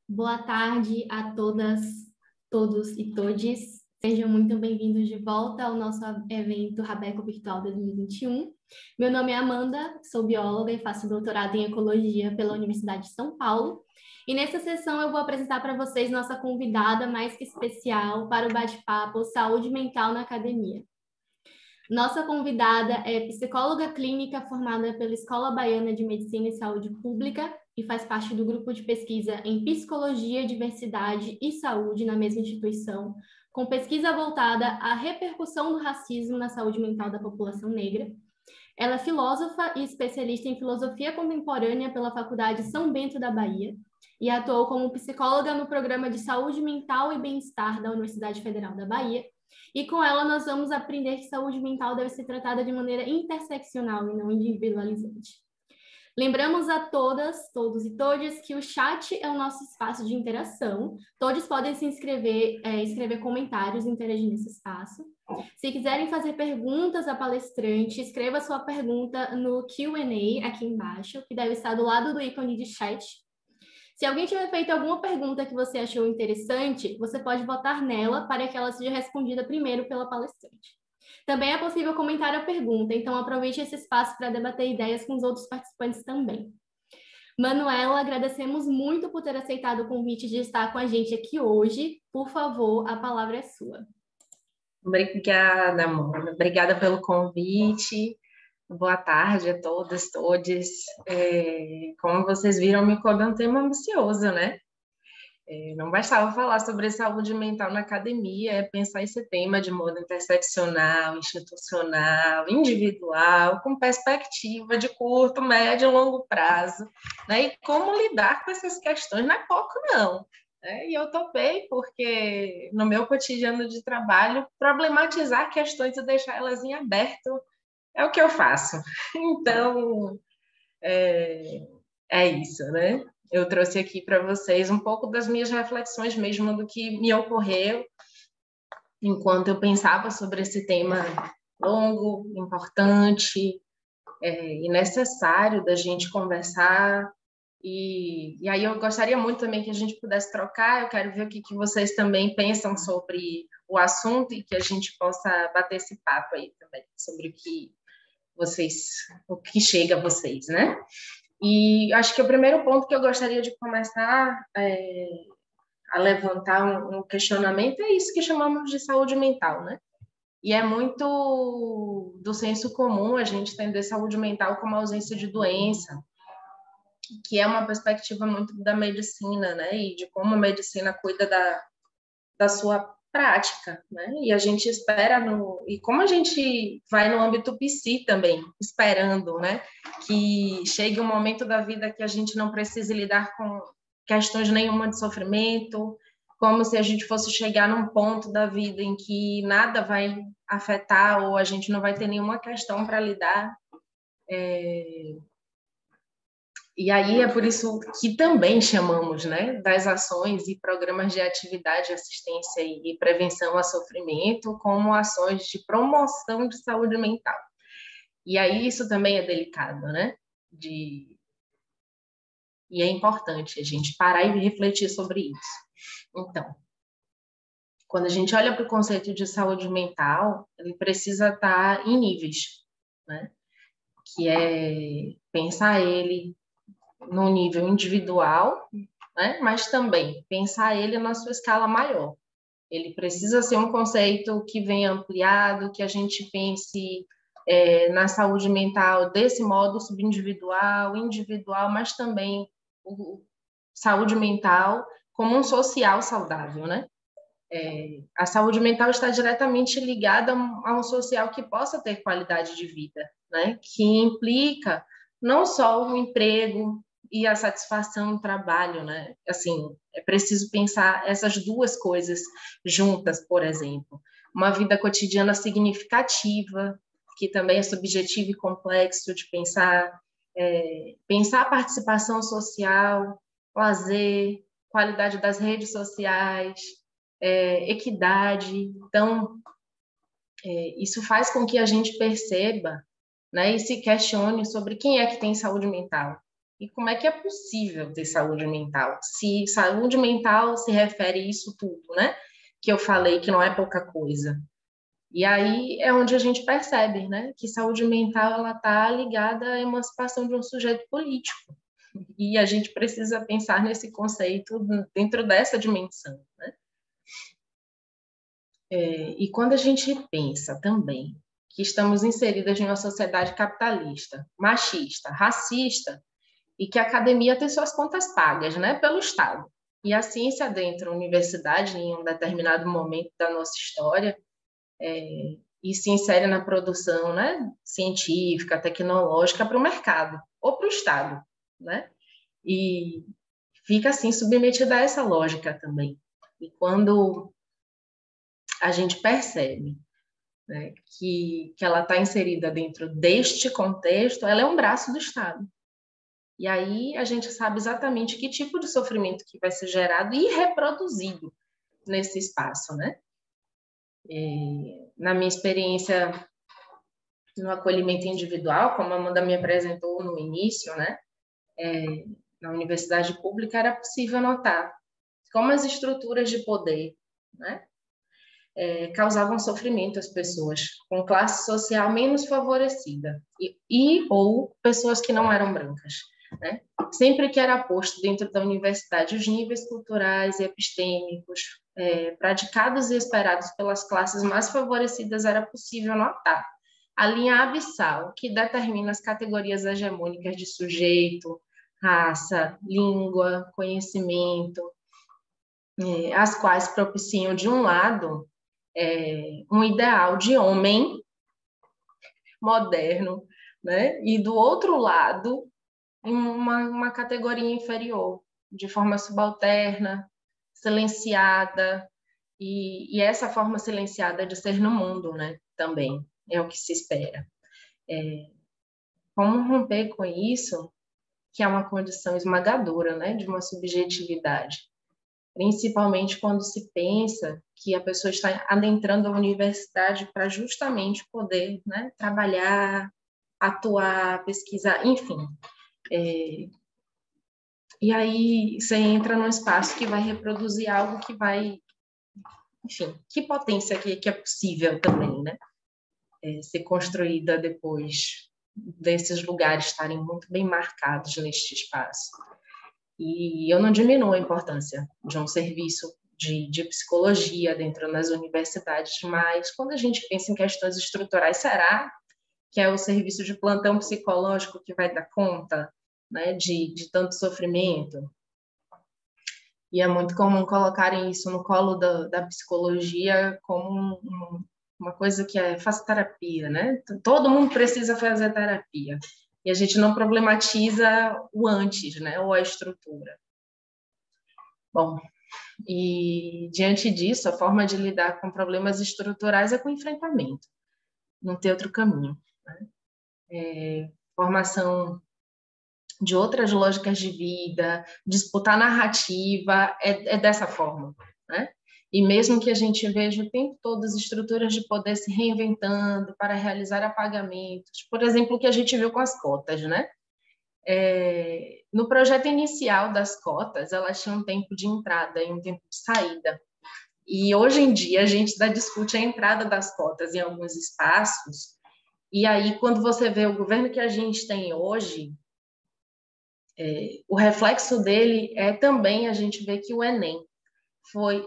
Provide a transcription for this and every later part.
Boa tarde a todas, todos e todes. Sejam muito bem-vindos de volta ao nosso evento Rabeco Virtual 2021. Meu nome é Amanda, sou bióloga e faço doutorado em Ecologia pela Universidade de São Paulo. E nessa sessão eu vou apresentar para vocês nossa convidada mais que especial para o bate-papo Saúde Mental na Academia. Nossa convidada é psicóloga clínica formada pela Escola Baiana de Medicina e Saúde Pública e faz parte do grupo de pesquisa em Psicologia, Diversidade e Saúde na mesma instituição, com pesquisa voltada à repercussão do racismo na saúde mental da população negra. Ela é filósofa e especialista em filosofia contemporânea pela Faculdade São Bento da Bahia e atuou como psicóloga no programa de saúde mental e bem-estar da Universidade Federal da Bahia. E com ela nós vamos aprender que saúde mental deve ser tratada de maneira interseccional e não individualizante. Lembramos a todas, todos e todas que o chat é o nosso espaço de interação. Todos podem se inscrever, escrever comentários e interagir nesse espaço. Se quiserem fazer perguntas à palestrante, escreva sua pergunta no Q&A aqui embaixo, que deve estar do lado do ícone de chat. Se alguém tiver feito alguma pergunta que você achou interessante, você pode votar nela para que ela seja respondida primeiro pela palestrante. Também é possível comentar a pergunta, então aproveite esse espaço para debater ideias com os outros participantes também. Manuela, agradecemos muito por ter aceitado o convite de estar com a gente aqui hoje. Por favor, a palavra é sua. Obrigada, amor. Obrigada pelo convite. Boa tarde a todas, todes. Como vocês viram, me coube um tema ambicioso, né? Não bastava falar sobre saúde mental na academia, é pensar esse tema de modo interseccional, institucional, individual, com perspectiva de curto, médio e longo prazo, né? E como lidar com essas questões não é pouco, não. E eu topei porque, no meu cotidiano de trabalho, problematizar questões e deixar elas em aberto é o que eu faço. Então, é isso, né? Eu trouxe aqui para vocês um pouco das minhas reflexões mesmo do que me ocorreu enquanto eu pensava sobre esse tema longo, importante e necessário da gente conversar. E aí eu gostaria muito também que a gente pudesse trocar. Eu quero ver o que vocês também pensam sobre o assunto e que a gente possa bater esse papo aí também sobre o que chega a vocês, né? E acho que o primeiro ponto que eu gostaria de começar a levantar um questionamento é isso que chamamos de saúde mental, né? E é muito do senso comum a gente entender saúde mental como ausência de doença, que é uma perspectiva muito da medicina, né? E de como a medicina cuida da sua prática, né? E a gente espera e como a gente vai no âmbito psi também, esperando, né, que chegue um momento da vida que a gente não precise lidar com questões nenhuma de sofrimento, como se a gente fosse chegar num ponto da vida em que nada vai afetar ou a gente não vai ter nenhuma questão para lidar. E aí é por isso que também chamamos, né, das ações e programas de atividade, assistência e prevenção a sofrimento como ações de promoção de saúde mental. E aí isso também é delicado, né? E é importante a gente parar e refletir sobre isso. Então, quando a gente olha para o conceito de saúde mental, ele precisa estar em níveis, né? Que é pensar ele no nível individual, né? Mas também pensar ele na sua escala maior. Ele precisa ser um conceito que venha ampliado, que a gente pense na saúde mental desse modo subindividual, individual, mas também saúde mental como um social saudável, né? A saúde mental está diretamente ligada a um social que possa ter qualidade de vida, né? Que implica não só o emprego e a satisfação no trabalho, né? Assim, é preciso pensar essas duas coisas juntas, por exemplo. Uma vida cotidiana significativa, que também é subjetivo e complexo de pensar, pensar a participação social, lazer, qualidade das redes sociais, equidade. Então, isso faz com que a gente perceba, né, e se questione sobre quem é que tem saúde mental, E como é que é possível ter saúde mental? Se saúde mental se refere a isso tudo, né? Que eu falei que não é pouca coisa. E aí é onde a gente percebe, né, que saúde mental ela está ligada à emancipação de um sujeito político. E a gente precisa pensar nesse conceito dentro dessa dimensão, né? E quando a gente pensa também que estamos inseridas em uma sociedade capitalista, machista, racista, e que a academia tem suas contas pagas, né, pelo Estado, e a ciência dentro da universidade, em um determinado momento da nossa história, e se insere na produção, né, científica, tecnológica para o mercado ou para o Estado, né? E fica assim submetida a essa lógica também. E quando a gente percebe, né, que ela está inserida dentro deste contexto, ela é um braço do Estado. E aí a gente sabe exatamente que tipo de sofrimento que vai ser gerado e reproduzido nesse espaço, né? Na minha experiência no acolhimento individual, como a Amanda me apresentou no início, né? Na universidade pública era possível notar como as estruturas de poder, né? Causavam sofrimento às pessoas com classe social menos favorecida ou pessoas que não eram brancas, né? Sempre que era posto dentro da universidade os níveis culturais e epistêmicos praticados e esperados pelas classes mais favorecidas, era possível notar a linha abissal que determina as categorias hegemônicas de sujeito, raça, língua, conhecimento, as quais propiciam, de um lado, um ideal de homem moderno, né? E do outro lado, uma categoria inferior, de forma subalterna, silenciada, e essa forma silenciada de ser no mundo, né? Também é o que se espera. Como romper com isso, que é uma condição esmagadora, né? De uma subjetividade, principalmente quando se pensa que a pessoa está adentrando a universidade para justamente poder, né, trabalhar, atuar, pesquisar, enfim. E aí você entra num espaço que vai reproduzir algo que vai, enfim, que potência que é possível também, né, ser construída depois desses lugares estarem muito bem marcados neste espaço. E eu não diminuo a importância de um serviço de psicologia dentro das universidades, mas quando a gente pensa em questões estruturais, será que é o serviço de plantão psicológico que vai dar conta, né, de tanto sofrimento? E é muito comum colocarem isso no colo da psicologia como uma coisa que faça terapia, né? Todo mundo precisa fazer terapia. E a gente não problematiza o antes, né, ou a estrutura. Bom, e diante disso, a forma de lidar com problemas estruturais é com enfrentamento, não tem outro caminho, né? Formação de outras lógicas de vida, disputar narrativa, é dessa forma, né? E mesmo que a gente veja o tempo todo as estruturas de poder se reinventando para realizar apagamentos, por exemplo, o que a gente viu com as cotas, né? No projeto inicial das cotas, elas tinham um tempo de entrada e um tempo de saída. E hoje em dia a gente ainda discute a entrada das cotas em alguns espaços. E aí, quando você vê o governo que a gente tem hoje, o reflexo dele é também a gente vê que o Enem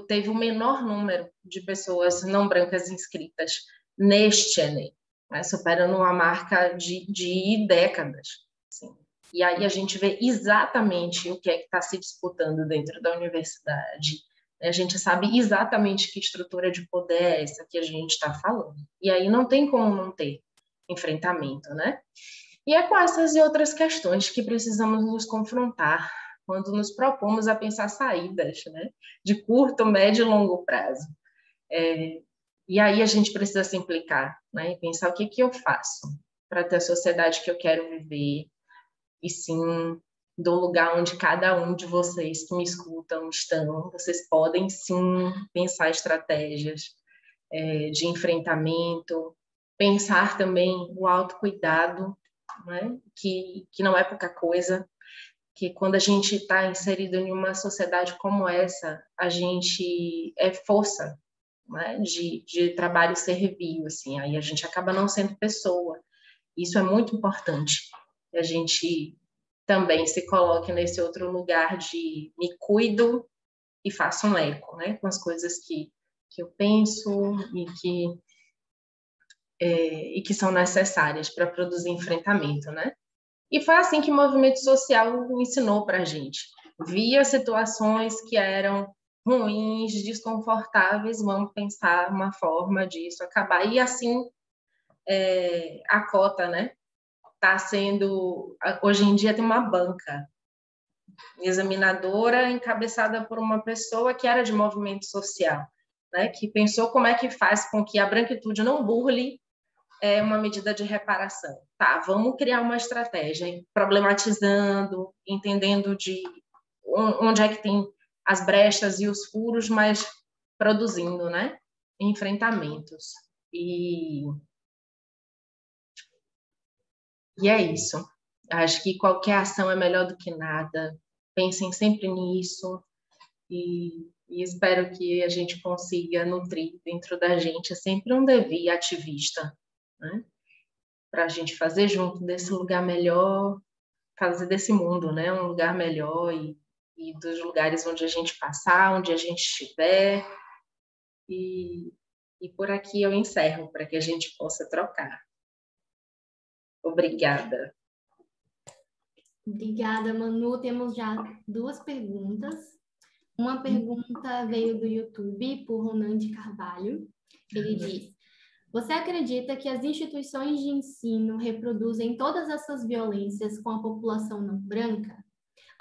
teve o menor número de pessoas não brancas inscritas neste Enem, né, superando uma marca de décadas. Assim. E aí a gente vê exatamente o que é que está se disputando dentro da universidade. A gente sabe exatamente que estrutura de poder é essa que a gente está falando. E aí não tem como não ter enfrentamento, né? E é com essas e outras questões que precisamos nos confrontar quando nos propomos a pensar saídas, né? De curto, médio e longo prazo. E aí a gente precisa se implicar, né? E pensar o que eu faço para ter a sociedade que eu quero viver, e sim do lugar onde cada um de vocês que me escutam estão. Vocês podem sim pensar estratégias de enfrentamento, pensar também o autocuidado, né? Que não é pouca coisa, Porque quando a gente está inserido em uma sociedade como essa, a gente é força, né, de trabalho servil, assim, aí a gente acaba não sendo pessoa. Isso é muito importante. A gente também se coloque nesse outro lugar de me cuido e faço um eco, né, com as coisas que eu penso e que são necessárias para produzir enfrentamento, né? E foi assim que o movimento social ensinou para a gente. Via situações que eram ruins, desconfortáveis, vamos pensar uma forma disso acabar. E assim, a cota, né? Está sendo... Hoje em dia tem uma banca examinadora encabeçada por uma pessoa que era de movimento social, né? Que pensou como é que faz com que a branquitude não burle uma medida de reparação. Tá, vamos criar uma estratégia, problematizando, entendendo de onde é que tem as brechas e os furos, mas produzindo, né, enfrentamentos. E é isso. Acho que qualquer ação é melhor do que nada. Pensem sempre nisso e espero que a gente consiga nutrir dentro da gente sempre um devir ativista, né? Para a gente fazer junto desse lugar melhor, fazer desse mundo, né, um lugar melhor e dos lugares onde a gente passar, onde a gente estiver. E, e por aqui eu encerro para que a gente possa trocar. Obrigada. Obrigada, Manu. Temos já 2 perguntas. Uma pergunta veio do YouTube, por Ronan de Carvalho. Ele diz: você acredita que as instituições de ensino reproduzem todas essas violências com a população não branca?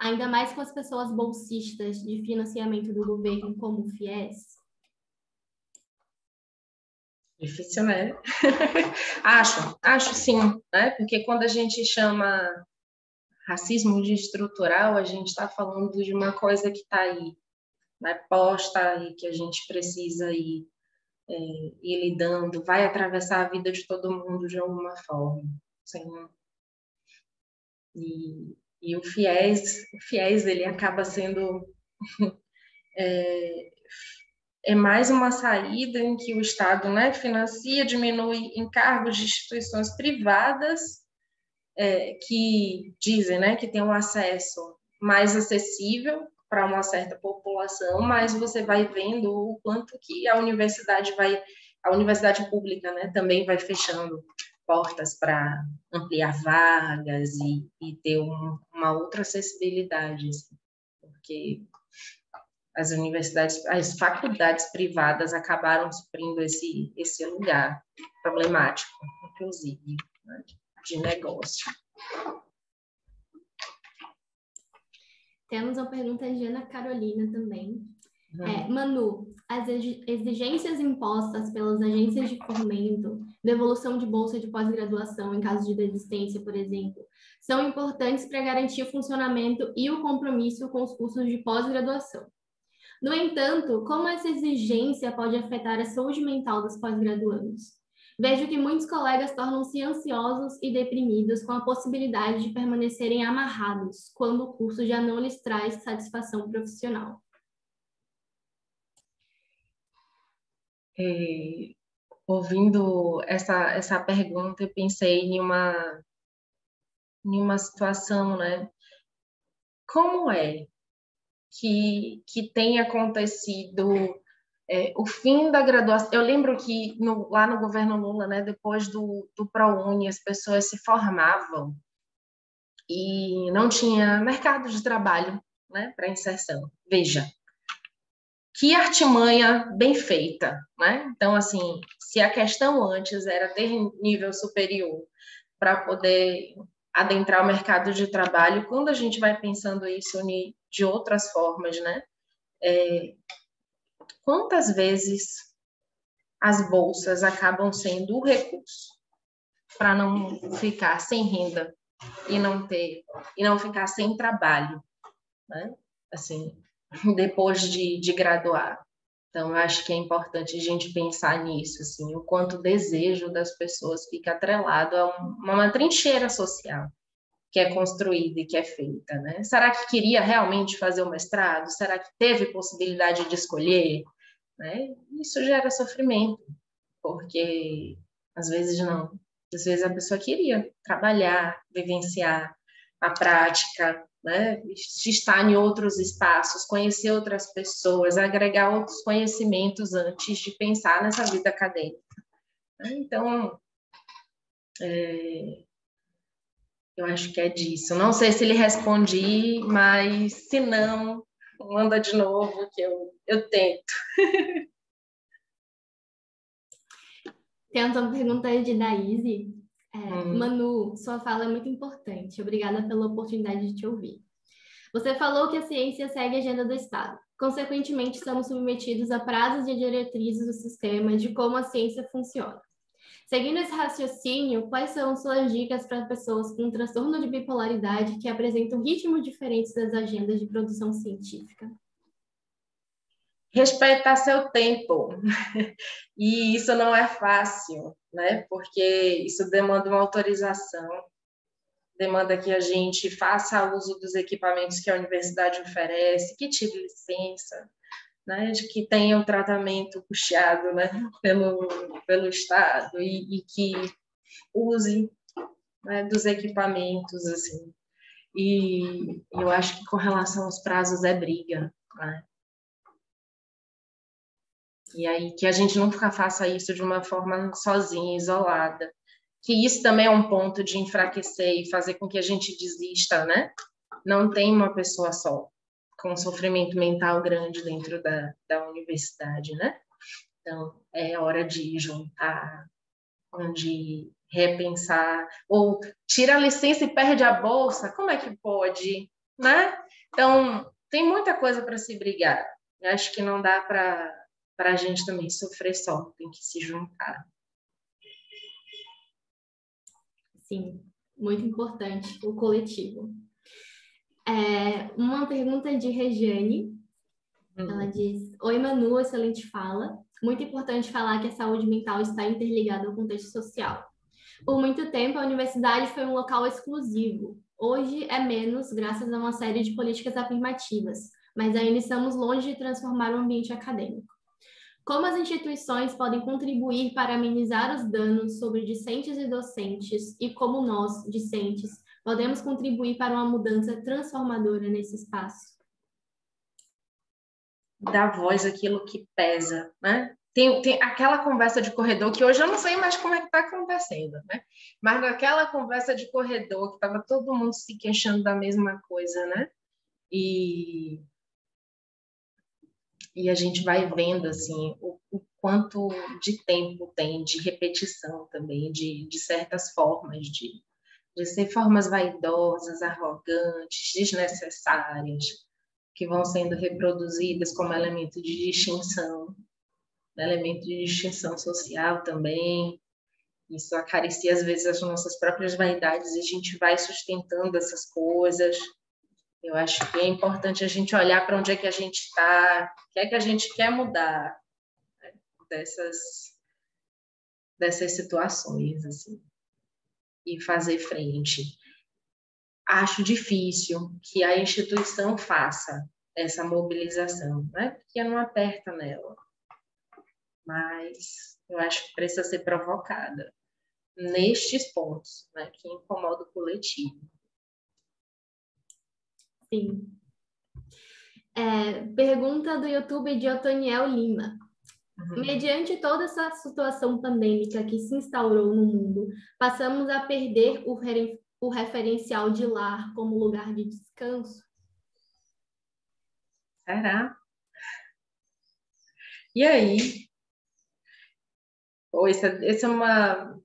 Ainda mais com as pessoas bolsistas de financiamento do governo, como o FIES? Difícil, né? Acho sim, né? Porque quando a gente chama racismo de estrutural, a gente está falando de uma coisa que está aí, né? Posta e que a gente precisa ir lidando, vai atravessar a vida de todo mundo de alguma forma. Assim, e o FIES ele acaba sendo mais uma saída em que o Estado, né, financia, diminui encargos de instituições privadas que dizem, né, que tem um acesso mais acessível para uma certa população, mas você vai vendo o quanto que a universidade pública, né, também vai fechando portas para ampliar vagas e ter uma outra acessibilidade, assim, porque as faculdades privadas acabaram suprindo esse lugar problemático, inclusive, né, de negócio. Temos uma pergunta de Ana Carolina também. Manu, as exigências impostas pelas agências de fomento, devolução de bolsa de pós-graduação em caso de desistência, por exemplo, são importantes para garantir o funcionamento e o compromisso com os cursos de pós-graduação. No entanto, como essa exigência pode afetar a saúde mental dos pós-graduandos? Vejo que muitos colegas tornam-se ansiosos e deprimidos com a possibilidade de permanecerem amarrados quando o curso já não lhes traz satisfação profissional. Ouvindo essa pergunta, eu pensei em uma situação, né? Como é que tem acontecido o fim da graduação? Eu lembro que lá no governo Lula, né, depois do ProUni, as pessoas se formavam e não tinha mercado de trabalho, né, para inserção. Veja, que artimanha bem feita, né? Então, assim, se a questão antes era ter nível superior para poder adentrar o mercado de trabalho, quando a gente vai pensando isso de outras formas, né? Quantas vezes as bolsas acabam sendo o recurso para não ficar sem renda e não ficar sem trabalho, né? Assim, depois de graduar. Então, eu acho que é importante a gente pensar nisso, assim, o quanto o desejo das pessoas fica atrelado a uma trincheira social. que é construída e que é feita, né? Será que queria realmente fazer o mestrado? Será que teve possibilidade de escolher? Né? Isso gera sofrimento, porque às vezes não. Às vezes a pessoa queria trabalhar, vivenciar a prática, né? Estar em outros espaços, conhecer outras pessoas, agregar outros conhecimentos antes de pensar nessa vida acadêmica. Então, eu acho que é disso. Não sei se lhe respondi, mas se não, manda de novo que eu tento. Tem uma pergunta aí de Daíse. Manu, sua fala é muito importante. Obrigada pela oportunidade de te ouvir. Você falou que a ciência segue a agenda do Estado. Consequentemente, estamos submetidos a prazos e diretrizes do sistema de como a ciência funciona. Seguindo esse raciocínio, quais são suas dicas para pessoas com transtorno de bipolaridade que apresentam ritmos diferentes das agendas de produção científica? Respeitar seu tempo. E isso não é fácil, né? Porque isso demanda uma autorização, demanda que a gente faça uso dos equipamentos que a universidade oferece, que tire licença, né? De que tenha o tratamento custeado, né? pelo Estado e que use, né, dos equipamentos, assim. E eu acho que com relação aos prazos é briga, né? E aí que a gente nunca faça isso de uma forma sozinha, isolada. Que isso também é um ponto de enfraquecer e fazer com que a gente desista, né? Não tem uma pessoa só com sofrimento mental grande dentro da universidade, né? Então, é hora de juntar, de repensar, ou tira a licença e perde a bolsa, como é que pode, né? Então, tem muita coisa para se brigar. Eu acho que não dá para a gente também sofrer só, tem que se juntar. Sim, muito importante, o coletivo. Uma pergunta de Regiane. Ela diz: Oi, Manu, excelente fala. Muito importante falar que a saúde mental está interligada ao contexto social. Por muito tempo, a universidade foi um local exclusivo. Hoje é menos, graças a uma série de políticas afirmativas, mas ainda estamos longe de transformar o ambiente acadêmico. Como as instituições podem contribuir para amenizar os danos sobre discentes e docentes e como nós, discentes, podemos contribuir para uma mudança transformadora nesse espaço? Dar voz àquilo que pesa, né? Tem aquela conversa de corredor que hoje eu não sei mais como é que está acontecendo, né? Mas naquela conversa de corredor que estava todo mundo se queixando da mesma coisa, né? E a gente vai vendo assim o quanto de tempo tem de repetição também de certas formas de ser formas vaidosas, arrogantes, desnecessárias, que vão sendo reproduzidas como elemento de distinção, elemento de distinção social também. Isso acaricia às vezes as nossas próprias vaidades e a gente vai sustentando essas coisas. Eu acho que é importante a gente olhar para onde é que a gente está, o que é que a gente quer mudar, né, dessas situações, assim, e fazer frente. Acho difícil que a instituição faça essa mobilização, né? Porque não aperta nela. Mas eu acho que precisa ser provocada nestes pontos, né, que incomodam o coletivo. Sim. Pergunta do YouTube de Otoniel Lima. Mediante toda essa situação pandêmica que se instaurou no mundo, passamos a perder o referencial de lar como lugar de descanso? Será? E aí?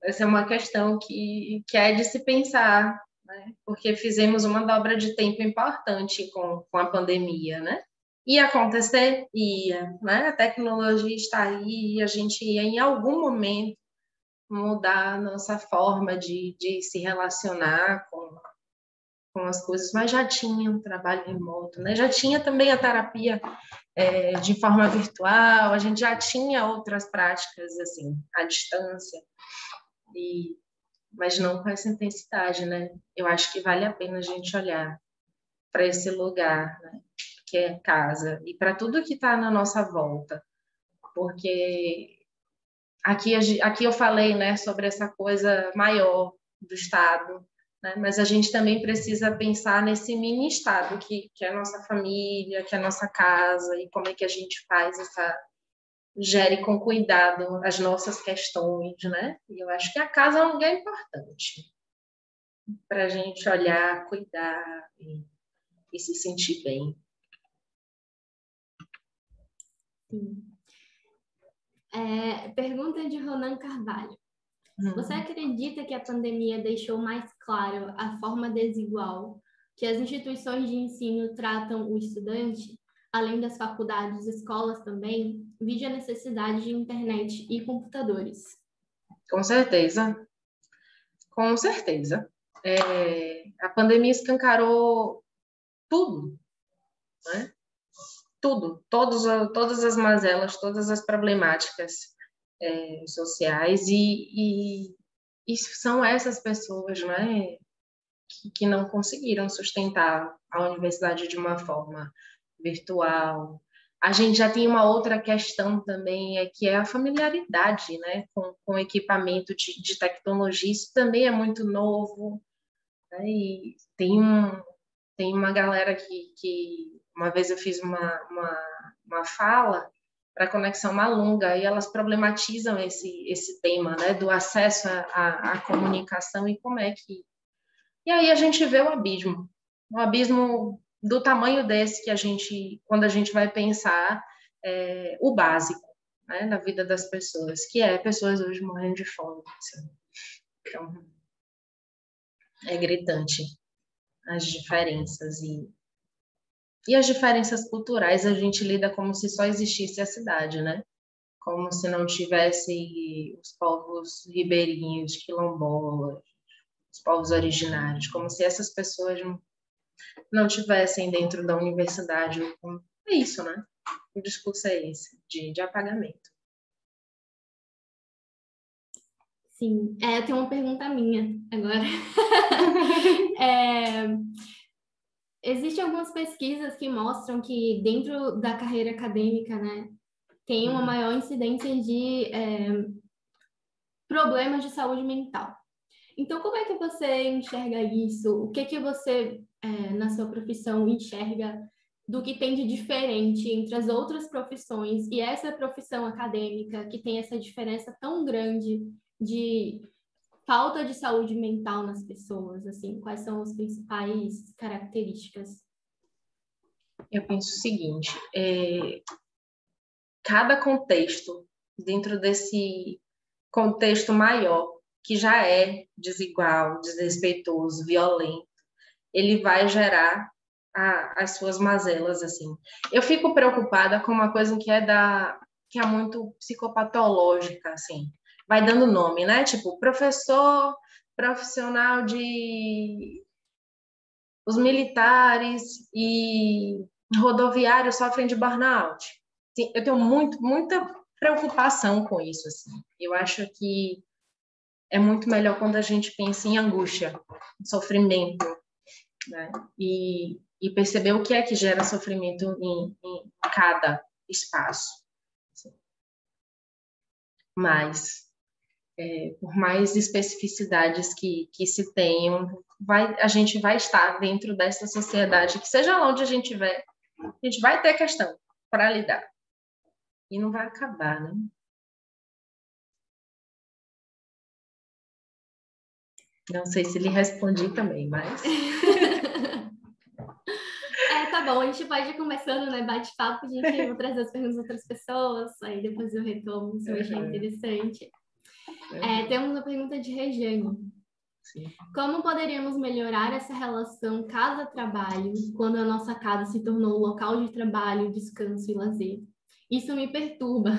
Essa é uma questão que é de se pensar, né? Porque fizemos uma dobra de tempo importante com a pandemia, né? Ia acontecer? Ia, né? A tecnologia está aí e a gente ia, em algum momento, mudar a nossa forma de se relacionar com as coisas, mas já tinha um trabalho remoto, né? Já tinha também a terapia de forma virtual, a gente já tinha outras práticas, assim, à distância, e mas não com essa intensidade, né? Eu acho que vale a pena a gente olhar para esse lugar, né, que é casa, e para tudo que está na nossa volta, porque aqui eu falei, né, sobre essa coisa maior do Estado, né, mas a gente também precisa pensar nesse mini Estado que é a nossa família, que é a nossa casa, e como é que a gente faz gere com cuidado as nossas questões, né? E eu acho que a casa é um lugar importante para a gente olhar, cuidar e se sentir bem. Sim. Pergunta de Ronan Carvalho. Você acredita que a pandemia deixou mais claro a forma desigual que as instituições de ensino tratam o estudante, além das faculdades, escolas também, vide a necessidade de internet e computadores? Com certeza, com certeza. A pandemia escancarou tudo, né? Tudo, todas as mazelas, todas as problemáticas sociais e são essas pessoas, né, que não conseguiram sustentar a universidade de uma forma virtual. A gente já tem uma outra questão também, que é a familiaridade, né, com equipamento de tecnologia. Isso também é muito novo, né, e tem uma galera que uma vez eu fiz uma fala para a Conexão Malunga, e elas problematizam esse tema, né, do acesso à comunicação e como é que... E aí a gente vê um abismo do tamanho desse que quando a gente vai pensar o básico, né, na vida das pessoas, que é pessoas hoje morrendo de fome. Assim. Então, é gritante as diferenças e as diferenças culturais. A gente lida como se só existisse a cidade, né? Como se não tivesse os povos ribeirinhos, quilombolas, os povos originários, como se essas pessoas não tivessem dentro da universidade. É isso, né? O discurso é esse, de apagamento. Sim, tem uma pergunta minha agora. Existem algumas pesquisas que mostram que dentro da carreira acadêmica, né, tem uma maior incidência de problemas de saúde mental. Então, como é que você enxerga isso? O que você, na sua profissão, enxerga do que tem de diferente entre as outras profissões e essa profissão acadêmica que tem essa diferença tão grande de falta de saúde mental nas pessoas? Assim, quais são as principais características? Eu penso o seguinte, cada contexto, dentro desse contexto maior, que já é desigual, desrespeitoso, violento, ele vai gerar as suas mazelas, assim. Eu fico preocupada com uma coisa que é muito psicopatológica, assim. Vai dando nome, né? Tipo, professor, profissional os militares e rodoviários sofrem de burnout. Sim, eu tenho muita preocupação com isso, assim. Eu acho que é muito melhor quando a gente pensa em angústia, sofrimento, né? E perceber o que é que gera sofrimento em cada espaço. Mas, por mais especificidades que se tenham, a gente vai estar dentro dessa sociedade, que seja lá onde a gente estiver, a gente vai ter questão para lidar. E não vai acabar, né? Não sei se lhe respondi também, mas... Tá bom, a gente pode ir começando, né? Bate-papo, a gente vai trazer as perguntas de outras pessoas, aí depois eu retomo, se eu achar interessante. Temos uma pergunta de Regiane. Sim. Como poderíamos melhorar essa relação casa-trabalho quando a nossa casa se tornou local de trabalho, descanso e lazer? Isso me perturba,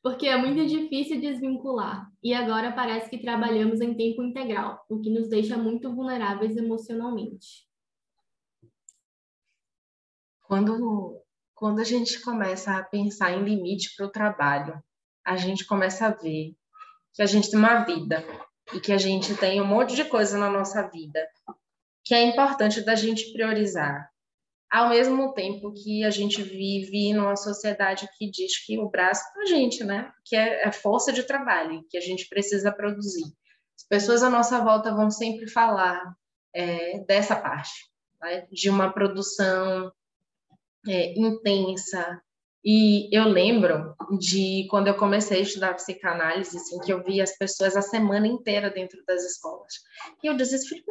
porque é muito difícil desvincular. E agora parece que trabalhamos em tempo integral, o que nos deixa muito vulneráveis emocionalmente. Quando a gente começa a pensar em limite para o trabalho, a gente começa a ver que a gente tem uma vida, e que a gente tem um monte de coisa na nossa vida que é importante da gente priorizar, ao mesmo tempo que a gente vive numa sociedade que diz que o braço é a gente, né? Que é força de trabalho, que a gente precisa produzir. As pessoas à nossa volta vão sempre falar dessa parte, né? De uma produção intensa. E eu lembro de quando eu comecei a estudar psicanálise, assim, que eu via as pessoas a semana inteira dentro das escolas. E eu dizia assim,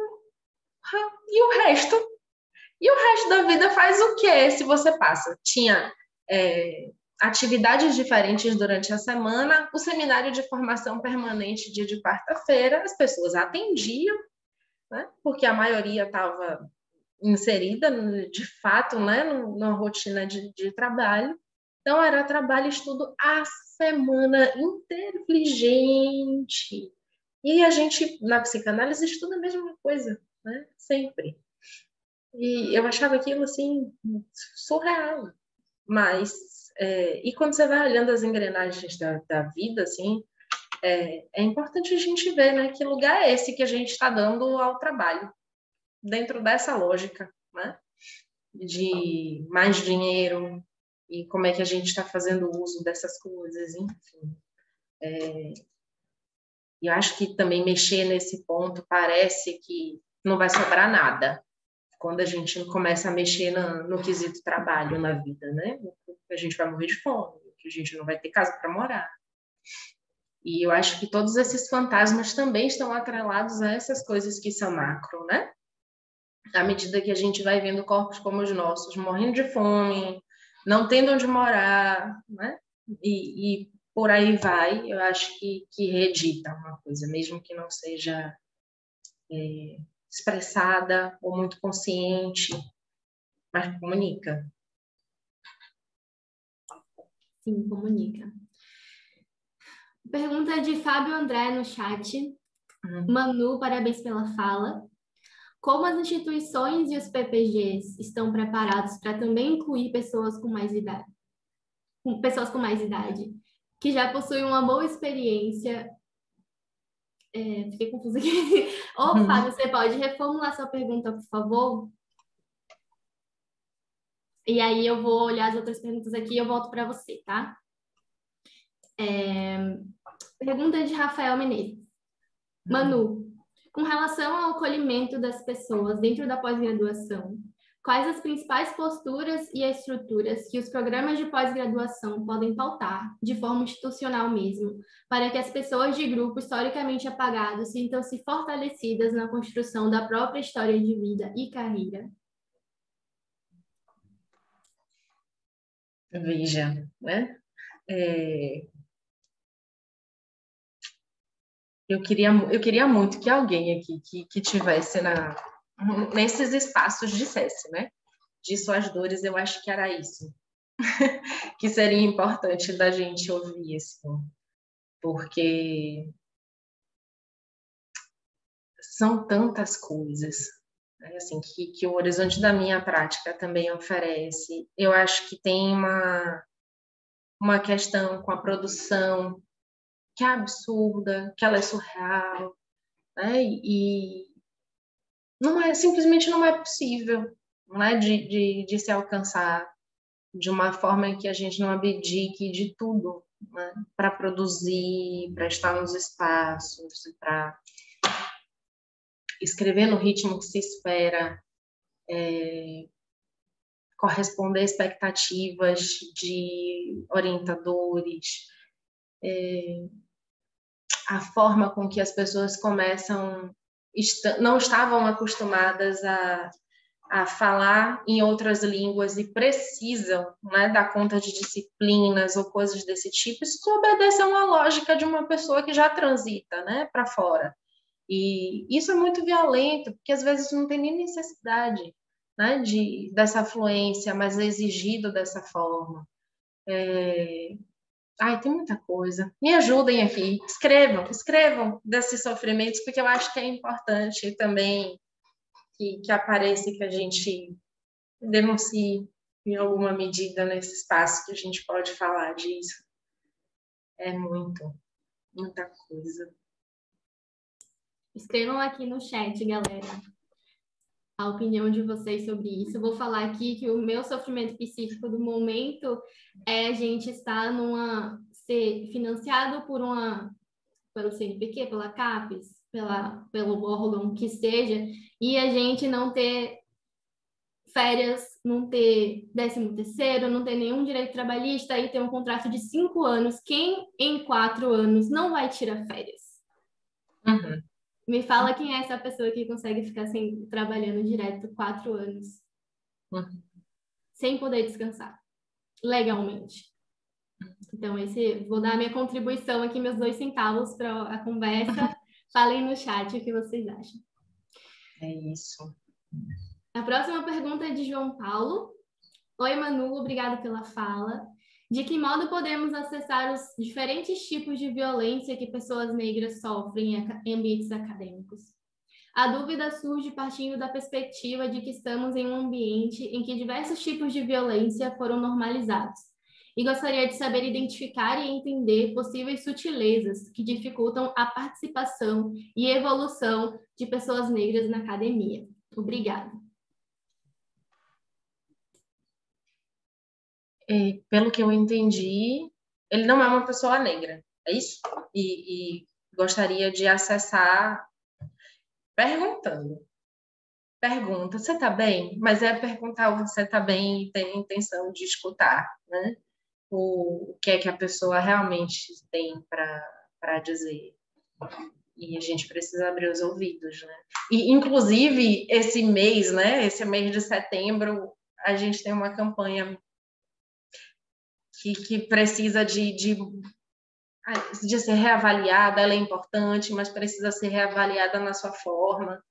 e o resto? E o resto da vida faz o quê se você passa? Tinha atividades diferentes durante a semana, o seminário de formação permanente dia de quarta-feira, as pessoas atendiam, né? Porque a maioria estava inserida, de fato, né? Numa rotina de trabalho. Então, era trabalho e estudo a semana inteira. Eu falei, gente... E a gente, na psicanálise, estuda a mesma coisa, né? Sempre. E eu achava aquilo, assim, surreal. Mas, e quando você vai olhando as engrenagens da vida, assim, é importante a gente ver, né? Que lugar é esse que a gente está dando ao trabalho, dentro dessa lógica, né? De mais dinheiro e como é que a gente está fazendo uso dessas coisas, enfim. E eu acho que também mexer nesse ponto parece que não vai sobrar nada quando a gente começa a mexer no quesito trabalho na vida, né? A gente vai morrer de fome, que a gente não vai ter casa para morar. E eu acho que todos esses fantasmas também estão atrelados a essas coisas que são macro, né? À medida que a gente vai vendo corpos como os nossos, morrendo de fome, não tendo onde morar, né? E por aí vai, eu acho que reedita uma coisa, mesmo que não seja expressada ou muito consciente, mas comunica. Sim, comunica. Pergunta de Fábio André no chat. Manu, parabéns pela fala. Como as instituições e os PPGs estão preparados para também incluir pessoas com mais idade? Pessoas com mais idade, que já possuem uma boa experiência. Fiquei confusa aqui. Ô, Fábio, você pode reformular sua pergunta, por favor? E aí eu vou olhar as outras perguntas aqui e eu volto para você, tá? Pergunta de Rafael Menezes. Manu, com relação ao acolhimento das pessoas dentro da pós-graduação, quais as principais posturas e estruturas que os programas de pós-graduação podem pautar, de forma institucional mesmo, para que as pessoas de grupo historicamente apagados sintam-se fortalecidas na construção da própria história de vida e carreira? Veja, né? Eu queria muito que alguém aqui que tivesse nesses espaços dissesse, né? De suas dores, eu acho que era isso. Que seria importante da gente ouvir, assim. Porque são tantas coisas, né? Assim, que o horizonte da minha prática também oferece. Eu acho que tem uma questão com a produção que é absurda, que ela é surreal, né? E simplesmente não é possível, não é de se alcançar de uma forma em que a gente não abdique de tudo, né? Para produzir, para estar nos espaços, para escrever no ritmo que se espera, corresponder a expectativas de orientadores, a forma com que as pessoas não estavam acostumadas a falar em outras línguas e precisam, né, dar conta de disciplinas ou coisas desse tipo, isso obedece a uma lógica de uma pessoa que já transita, né, para fora. E isso é muito violento, porque às vezes não tem nem necessidade, né, dessa fluência, mas é exigido dessa forma. Ai, tem muita coisa. Me ajudem aqui. Escrevam desses sofrimentos, porque eu acho que é importante também que apareça e que a gente denuncie em alguma medida nesse espaço que a gente pode falar disso. É muita coisa. Escrevam aqui no chat, galera, a opinião de vocês sobre isso. Eu vou falar aqui que o meu sofrimento psíquico do momento é a gente estar ser financiado pelo CNPq, pela CAPES, pelo órgão que seja, e a gente não ter férias, não ter 13º, não ter nenhum direito trabalhista e ter um contrato de 5 anos. Quem em 4 anos não vai tirar férias? Uhum. Me fala quem é essa pessoa que consegue ficar trabalhando direto 4 anos, sem poder descansar, legalmente. Então, vou dar a minha contribuição aqui, meus 2 centavos para a conversa. Falem no chat o que vocês acham. É isso. A próxima pergunta é de João Paulo. Oi, Manu, obrigado pela fala. De que modo podemos acessar os diferentes tipos de violência que pessoas negras sofrem em ambientes acadêmicos? A dúvida surge partindo da perspectiva de que estamos em um ambiente em que diversos tipos de violência foram normalizados. E gostaria de saber identificar e entender possíveis sutilezas que dificultam a participação e evolução de pessoas negras na academia. Obrigada. Pelo que eu entendi, ele não é uma pessoa negra, é isso? E gostaria de acessar perguntando. Pergunta, você está bem? Mas é perguntar se você está bem e tem a intenção de escutar, né? O que é que a pessoa realmente tem para dizer. E a gente precisa abrir os ouvidos, né? E, inclusive, esse mês, né? Esse mês de setembro, a gente tem uma campanha que precisa de ser reavaliada. Ela é importante, mas precisa ser reavaliada na sua forma.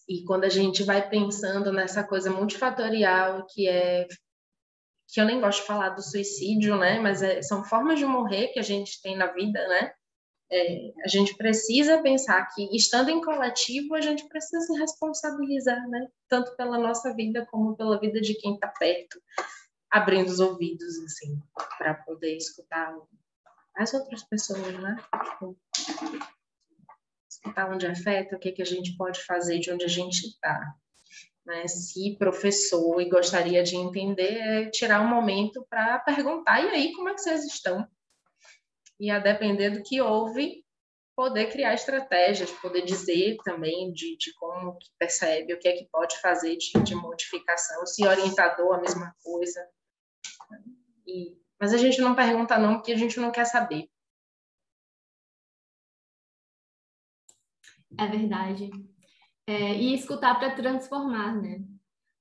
E quando a gente vai pensando nessa coisa multifatorial, que eu nem gosto de falar do suicídio, né? Mas são formas de morrer que a gente tem na vida, né? A gente precisa pensar que, estando em coletivo, a gente precisa se responsabilizar, né? Tanto pela nossa vida como pela vida de quem está perto, abrindo os ouvidos, assim, para poder escutar as outras pessoas, né? Escutar onde afeta, o que a gente pode fazer de onde a gente está. Né? Se professor e gostaria de entender, tirar um momento para perguntar, e aí, como é que vocês estão? E a depender do que houve, poder criar estratégias, poder dizer também de como que percebe, o que é que pode fazer de modificação, se orientador, a mesma coisa. Mas a gente não pergunta não, porque a gente não quer saber. É verdade. E escutar para transformar, né?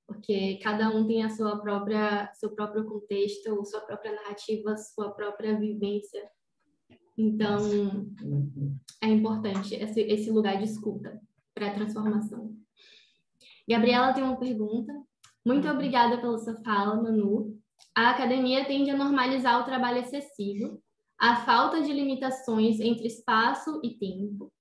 Porque cada um tem seu próprio contexto, sua própria narrativa, sua própria vivência. Então, é importante esse lugar de escuta para a transformação. Gabriela tem uma pergunta. Muito obrigada pela sua fala, Manu. A academia tende a normalizar o trabalho excessivo, a falta de limitações entre espaço e tempo.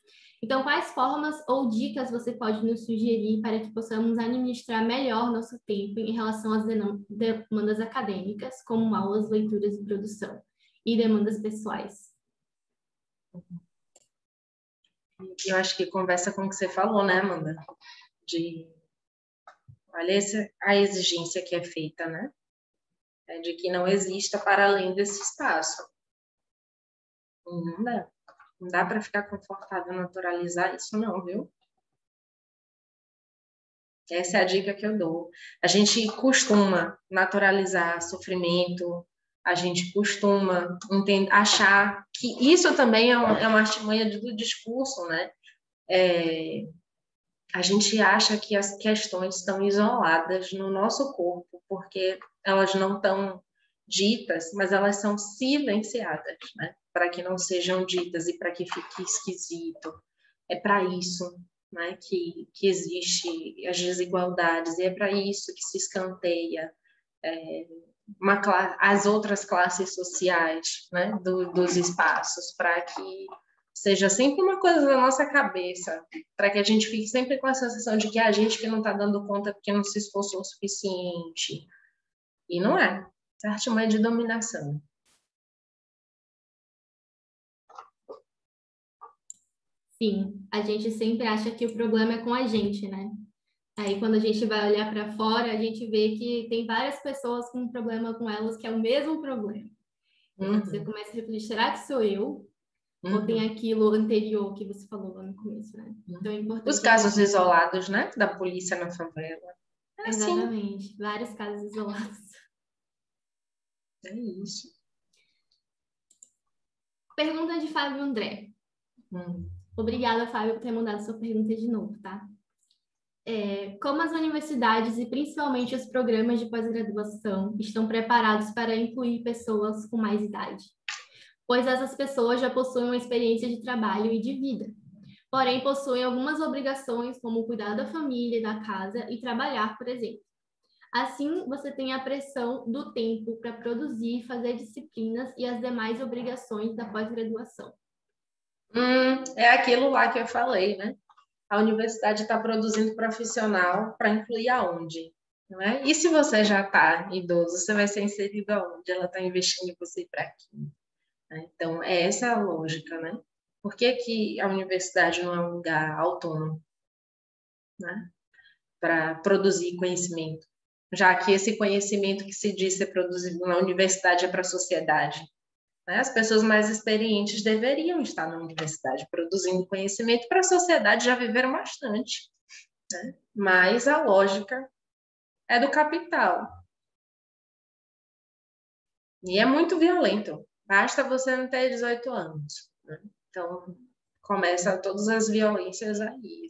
Então, quais formas ou dicas você pode nos sugerir para que possamos administrar melhor nosso tempo em relação às demandas acadêmicas, como aulas, leituras e produção, e demandas pessoais? Eu acho que conversa com o que você falou, né, Amanda? Olha a exigência que é feita, né? De que não exista para além desse espaço. Não dá. Não dá para ficar confortável naturalizar isso, não, viu? Essa é a dica que eu dou. A gente costuma naturalizar sofrimento, a gente costuma achar que isso também é uma artimanha do discurso, né? A gente acha que as questões estão isoladas no nosso corpo, porque elas não estão ditas, mas elas são silenciadas, né? Para que não sejam ditas e para que fique esquisito. É para isso, né, que existe as desigualdades, e é para isso que se escanteia as outras classes sociais, né, dos espaços, para que seja sempre uma coisa na nossa cabeça, para que a gente fique sempre com a sensação de que é a gente que não está dando conta porque não se esforçou o suficiente. E não é. Essa arte é de dominação. Sim, a gente sempre acha que o problema é com a gente, né? Aí, quando a gente vai olhar para fora, a gente vê que tem várias pessoas com um problema com elas que é o mesmo problema. Então, você Uhum, começa a refletir, será que sou eu? Ou tem uhum, aquilo anterior que você falou lá no começo, né? Então, é uhum. Os importante a casos gente... isolados, né, da polícia na favela. É assim, Exatamente, vários casos isolados. é isso. Pergunta de Fábio André. Hum. Obrigada, Fábio, por ter mandado sua pergunta de novo, tá? Como as universidades e principalmente os programas de pós-graduação estão preparados para incluir pessoas com mais idade? Pois essas pessoas já possuem uma experiência de trabalho e de vida. Porém, possuem algumas obrigações, como cuidar da família e da casa e trabalhar, por exemplo. Assim, você tem a pressão do tempo para produzir, fazer disciplinas e as demais obrigações da pós-graduação. É aquilo lá que eu falei, né? A universidade está produzindo profissional para incluir aonde? Não é? E se você já está idoso, você vai ser inserido aonde? Ela está investindo em você para quê? Né? Então, é essa a lógica, né? Por que que a universidade não é um lugar autônomo, né? Para produzir conhecimento? Já que esse conhecimento que se diz ser produzido na universidade é para a sociedade, né? As pessoas mais experientes deveriam estar na universidade produzindo conhecimento para a sociedade, já viveram bastante, né? Mas a lógica é do capital. E é muito violento. Basta você não ter 18 anos, né? Então, começa todas as violências aí.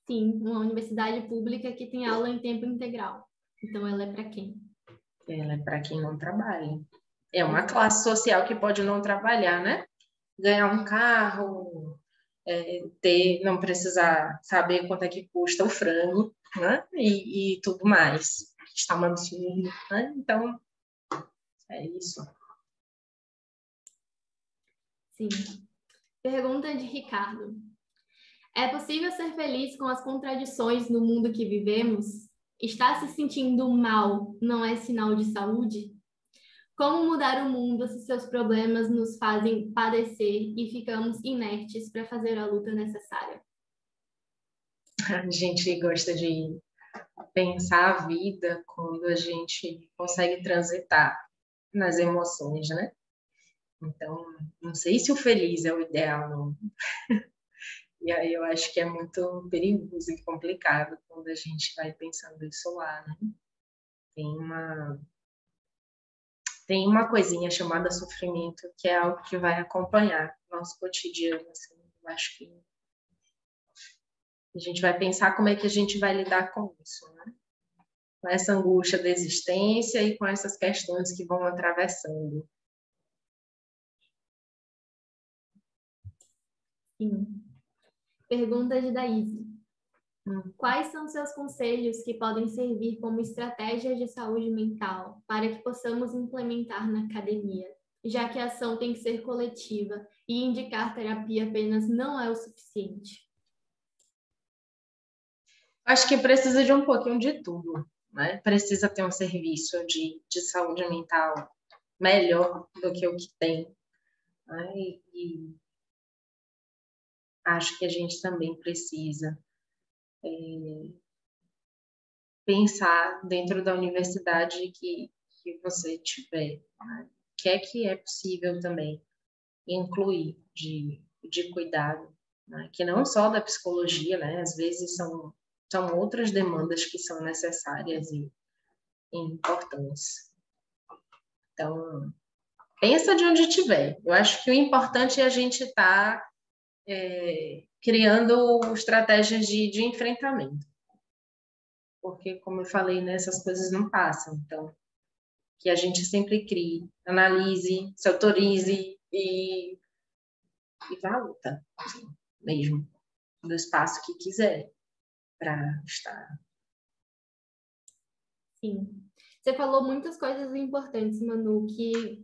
Sim, uma universidade pública que tem aula em tempo integral. Então, ela é para quem? Ela é para quem não trabalha. É uma Exato. classe social que pode não trabalhar, né? Ganhar um carro, não precisar saber quanto é que custa o frango, né? E tudo mais. Está um absurdo, né? Então, é isso. Sim. Pergunta de Ricardo. É possível ser feliz com as contradições no mundo que vivemos? Estar se sentindo mal não é sinal de saúde? Como mudar o mundo se seus problemas nos fazem padecer e ficamos inertes para fazer a luta necessária? A gente gosta de pensar a vida quando a gente consegue transitar nas emoções, né? Então, não sei se o feliz é o ideal, não. E aí eu acho que é muito perigoso e complicado quando a gente vai pensando isso lá, né? Tem uma, tem uma coisinha chamada sofrimento, que é algo que vai acompanhar nosso cotidiano, assim. Eu acho que a gente vai pensar como é que a gente vai lidar com isso, né? Com essa angústia da existência e com essas questões que vão atravessando. Sim. Pergunta de Daíse. Hum. Quais são seus conselhos que podem servir como estratégias de saúde mental para que possamos implementar na academia, já que a ação tem que ser coletiva e indicar terapia apenas não é o suficiente? Acho que precisa de um pouquinho de tudo, né? Precisa ter um serviço de saúde mental melhor do que o que tem, né? E acho que a gente também precisa pensar dentro da universidade que você tiver, né? O que é possível também incluir de cuidado, né? Que não só da psicologia, né? Às vezes são outras demandas que são necessárias e importantes. Então, pensa de onde tiver. Eu acho que o importante é a gente estar criando estratégias de enfrentamento. Porque, como eu falei, né, essas coisas não passam. Então, que a gente sempre crie, analise, se autorize e vá à luta, assim, mesmo, no espaço que quiser para estar. Sim. Você falou muitas coisas importantes, Manu, que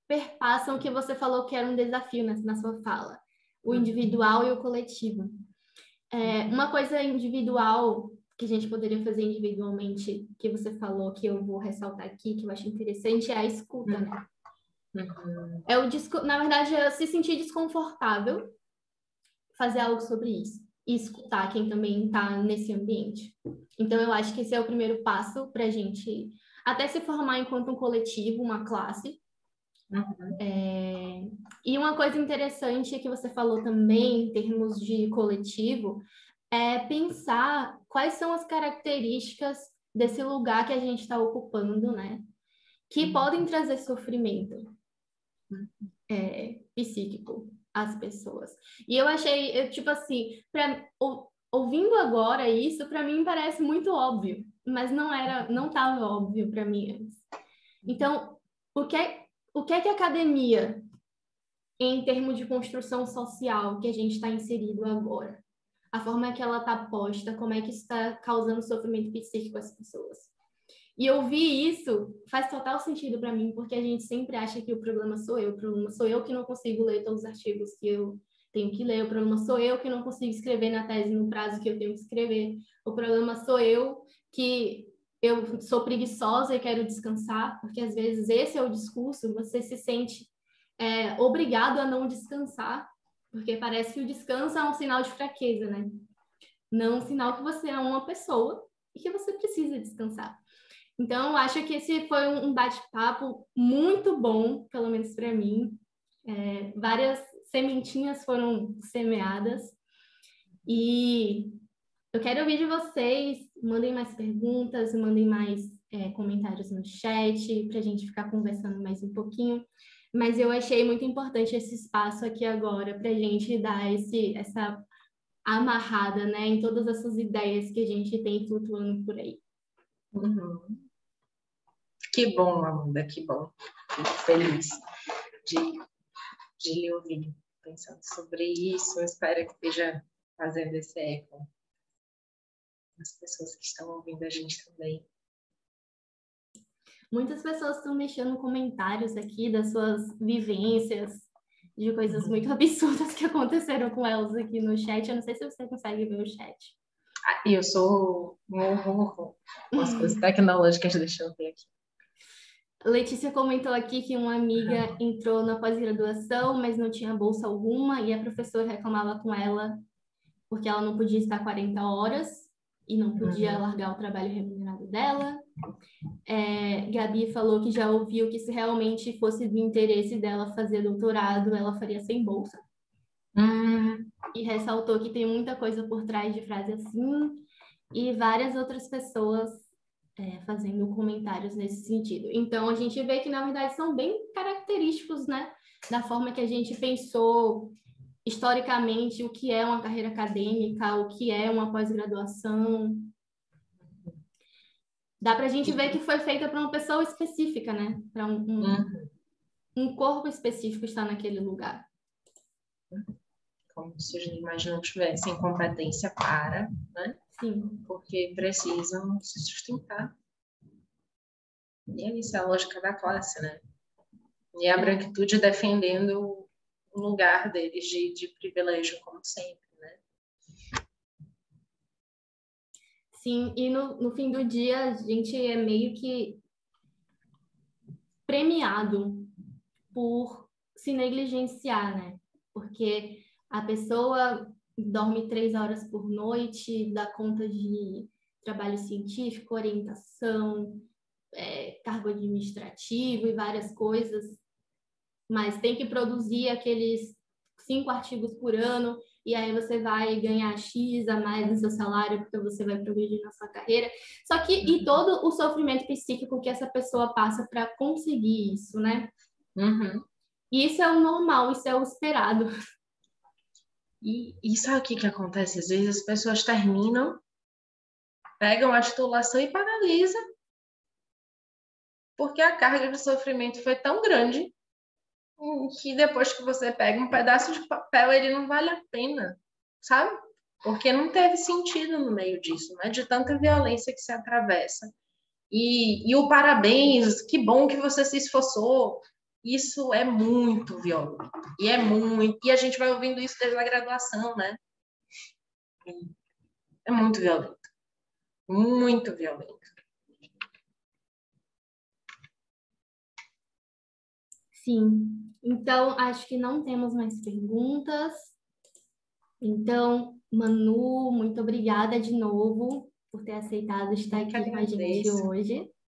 perpassam o que você falou que era um desafio na sua fala, o individual e o coletivo. Uma coisa individual que a gente poderia fazer individualmente, que você falou, que eu vou ressaltar aqui, que eu acho interessante, é a escuta, né? Uhum. Na verdade, é se sentir desconfortável fazer algo sobre isso e escutar quem também está nesse ambiente. Então, eu acho que esse é o primeiro passo para a gente até se formar enquanto um coletivo, uma classe. Uhum. E uma coisa interessante que você falou também, em termos de coletivo, é pensar quais são as características desse lugar que a gente está ocupando, né? Que podem trazer sofrimento psíquico às pessoas. E eu achei, tipo assim, ouvindo agora isso, para mim parece muito óbvio, mas não estava óbvio para mim antes. Então, o que é que a academia, em termos de construção social que a gente está inserido agora, a forma que ela está posta, como é que está causando sofrimento psíquico às pessoas? E ouvir isso faz total sentido para mim, porque a gente sempre acha que o problema sou eu que não consigo ler todos os artigos que eu tenho que ler, o problema sou eu que não consigo escrever na tese no prazo que eu tenho que escrever, o problema sou eu que eu sou preguiçosa e quero descansar, porque às vezes esse é o discurso, você se sente obrigado a não descansar, porque parece que o descanso é um sinal de fraqueza, né? Não um sinal que você é uma pessoa e que você precisa descansar. Então, eu acho que esse foi um bate-papo muito bom, pelo menos para mim. Várias sementinhas foram semeadas. E eu quero ouvir de vocês. Mandem mais perguntas, mandem mais comentários no chat, para a gente ficar conversando mais um pouquinho. Mas eu achei muito importante esse espaço aqui agora, para a gente dar essa amarrada, né, em todas essas ideias que a gente tem flutuando por aí. Uhum. Que bom, Amanda, que bom. Fico feliz de lhe ouvir pensando sobre isso. Eu espero que esteja fazendo esse eco nas pessoas que estão ouvindo a gente também. Muitas pessoas estão deixando comentários aqui das suas vivências, de coisas muito absurdas que aconteceram com elas aqui no chat. Eu não sei se você consegue ver o chat. E eu sou um horror com as coisas tecnológicas, deixa eu ver aqui. Letícia comentou aqui que uma amiga entrou na pós-graduação, mas não tinha bolsa alguma, e a professora reclamava com ela porque ela não podia estar 40 horas e não podia largar o trabalho remunerado dela. Gabi falou que já ouviu que se realmente fosse do interesse dela fazer doutorado, ela faria sem bolsa. E ressaltou que tem muita coisa por trás de frase assim, e várias outras pessoas fazendo comentários nesse sentido. Então, a gente vê que, na verdade, são bem característicos, né, da forma que a gente pensou historicamente o que é uma carreira acadêmica, o que é uma pós-graduação. Dá para a gente ver que foi feita para uma pessoa específica, né, para um corpo específico estar naquele lugar. Como se os demais não tivessem competência para, né? Sim. Porque precisam se sustentar. E é isso, é a lógica da classe, né? E a branquitude defendendo o lugar deles de privilégio, como sempre, né? Sim, e no fim do dia a gente é meio que premiado por se negligenciar, né? Porque a pessoa dorme 3 horas por noite, dá conta de trabalho científico, orientação, cargo administrativo e várias coisas, mas tem que produzir aqueles 5 artigos por ano, e aí você vai ganhar X a mais no seu salário, porque você vai progredir na sua carreira. Só que, e todo o sofrimento psíquico que essa pessoa passa para conseguir isso, né? E isso é o normal, isso é o esperado. E sabe o que acontece? Às vezes as pessoas terminam, pegam a titulação e paralisam. Porque a carga de sofrimento foi tão grande que depois que você pega um pedaço de papel, ele não vale a pena, sabe? Porque não teve sentido no meio disso, né? De tanta violência que se atravessa. E o parabéns, que bom que você se esforçou. Isso é muito violento. E a gente vai ouvindo isso desde a graduação, né? É muito violento. Muito violento. Sim. Então, acho que não temos mais perguntas. Então, Manu, muito obrigada de novo por ter aceitado estar Eu que aqui com a gente agradeço. hoje.